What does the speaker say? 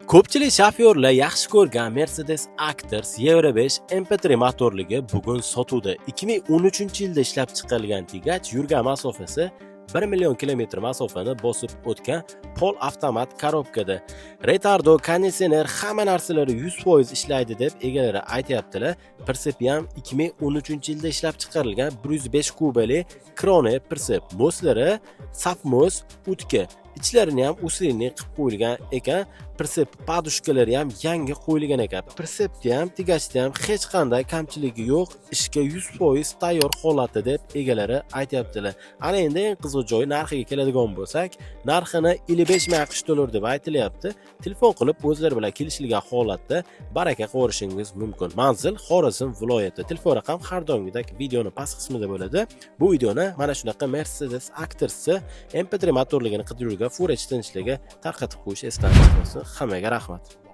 Ko'pchilik shofyorlar yaxshi ko'rgan Mercedes Actros Euro 5 MP3 motorligi bugun sotuvda. 2013-yilda ishlab chiqarilgan tigach yurgan masofasi 1 million kilometr masofani bosib o'tgan pol avtomat korobkada. Retardo, konditsioner, hamma narsalari 100% ishlaydi deb egalari aytayaptilar. Prinsipi ham 2013-yilda ishlab chiqarilgan 105 kubali Krone prinsip. Moslari safmos utka. İçlarini ham usrinli qilib qo'yilgan ekan. Prinsip padushkalari ham yangi qo'yilgan ekan. Prinsipda ham, tigachda ham hech qanday kamchiligi yo'q, ishga 100% tayyor holatda deb egalari aytayaptilar. Ana endi eng qiziq joyi narxiga keladigan bo'lsak, narxini 55 ming AQSh dollar deb aytilyapti. Telefon qilib o'zlari bilan kelishilgan holatda baraka qilishingiz mumkin. Manzil Xorazm viloyati. Telefon raqam har doimgidek videoni past qismida bo'ladi. Bu videoni mana shunaqa Mercedes Actros MP3 motorligini qidiruvga Full HD tinchligi tarqatib qo'yish esdan chiqmasin. Hammaga rahmat.